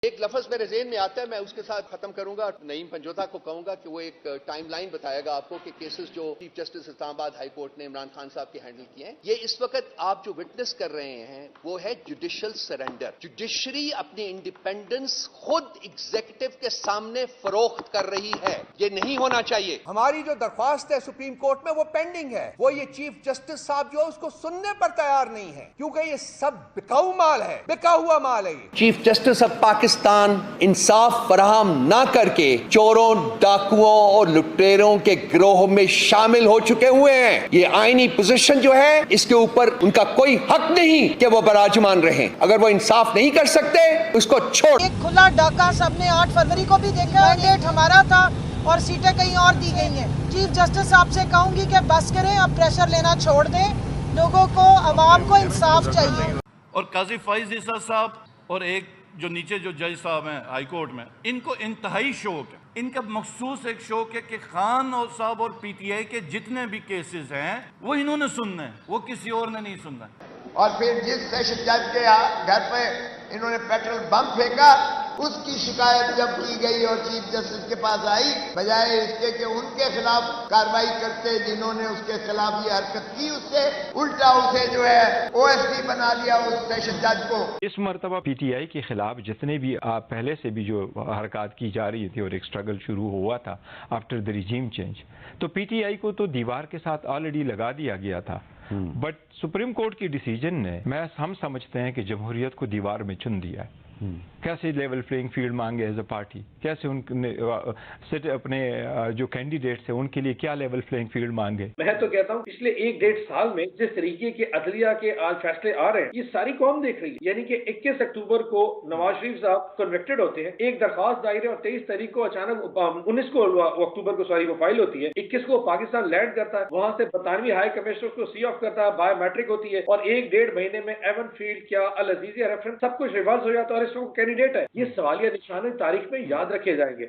ایک لفظ میرے ذہن میں آتا ہے، میں اس کے ساتھ ختم کروں گا. نعیم پنجوتا کو کہوں گا کہ وہ ایک ٹائم لائن بتائے گا آپ کو کہ کیسز جو چیف جسٹس اسلام آباد ہائی کورٹ نے عمران خان صاحب کے ہینڈل کیے ہیں. یہ اس وقت آپ جو وٹنس کر رہے ہیں وہ ہے جوڈیشل سرنڈر. جوڈیشری اپنی انڈیپینڈنس خود ایگزیکٹو کے سامنے فروخت کر رہی ہے. یہ نہیں ہونا چاہیے. ہماری جو درخواست ہے سپریم کورٹ میں وہ پینڈنگ ہے. وہ یہ چیف جسٹس صاحب جو ہے اس کو سننے پر تیار نہیں ہے، کیونکہ یہ سب بکاؤ مال ہے، بکا ہوا مال ہے. یہ چیف جسٹس آف پاکستان انصاف فراہم نہ کر کے چوروں، ڈاکوؤں اور لٹیروں کے گروہ میں شامل ہو چکے ہوئے ہیں. یہ آئینی پوزیشن جو ہے اس کے اوپر ان کا کوئی حق نہیں کہ وہ براجمان رہیں. اگر وہ انصاف نہیں کر سکتے اس کو چھوڑ. ایک کھلا ڈاکہ سب نے 8 فروری کو بھی دیکھا. مینڈیٹ ہمارا تھا اور سیٹیں کہیں اور دی گئی ہیں. چیف جسٹس صاحب سے کہوں گی کہ بس کریں، اب پریشر لینا چھوڑ دیں. لوگوں کو، عوام کو انصاف چاہیے. اور قاضی فائز عیسیٰ صاحب اور ایک جو نیچے جو جج صاحب ہیں ہائی کورٹ میں، ان کو انتہائی شوق ہے. ان کا مخصوص ایک شوق ہے کہ خان اور صاحب اور پی ٹی آئی کے جتنے بھی کیسز ہیں وہ انہوں نے سننے ہیں، وہ کسی اور نے نہیں سننا. اور پھر جس سیشن جج کے گھر پہ انہوں نے پیٹرول بم پھینکا، اس کی شکایت جب کی گئی اور چیف جسٹس کے پاس آئی، بجائے اس کے کہ ان کے خلاف کارروائی کرتے جنہوں نے اس کے خلاف یہ حرکت کی، اس سے الٹا اسے جو ہے او ایس ڈی بنا لیا اس سیشن جج کو. اس مرتبہ پی ٹی آئی کے خلاف جتنے بھی پہلے سے بھی جو حرکات کی جا رہی تھی اور ایک اسٹرگل شروع ہوا تھا آفٹر دی ریجیم چینج، تو پی ٹی آئی کو تو دیوار کے ساتھ آلریڈی لگا دیا گیا تھا. بٹ سپریم کورٹ کی ڈیسیجن نے، ہم سمجھتے ہیں کہ جمہوریت کو دیوار میں چن دیا ہے. کیسے لیول پلینگ فیلڈ مانگے ایز اے پارٹی، کیسے ان نے اپنے جو کینڈیڈیٹس ہیں ان کے لیے کیا لیول پلینگ فیلڈ مانگے. میں تو کہتا ہوں پچھلے 1-1.5 سال میں جس طریقے کے عدلیہ کے آج فیصلے آ رہے ہیں، یہ ساری قوم دیکھ رہی ہے. یعنی کہ 21 اکتوبر کو نواز شریف صاحب کنوکٹڈ ہوتے ہیں، ایک درخواست دائر ہے اور 23 تاریخ کو اچانک 19 اکتوبر کو وہ فائل ہوتی ہے. 21 کو پاکستان لینڈ کرتا ہے، وہاں سے برطانوی ہائی کمشنر کو سی آف کرتا ہے، بایو میٹرک ہوتی ہے، اور 1-1.5 مہینے میں ایون فیلڈ کیا العزیزیہ ریفرنس سب کچھ ریورس ہو جاتا ہے اور اس کو کینڈیڈیٹ ہے. یہ سوالیہ نشان تاریخ میں یاد رکھے جائیں گے.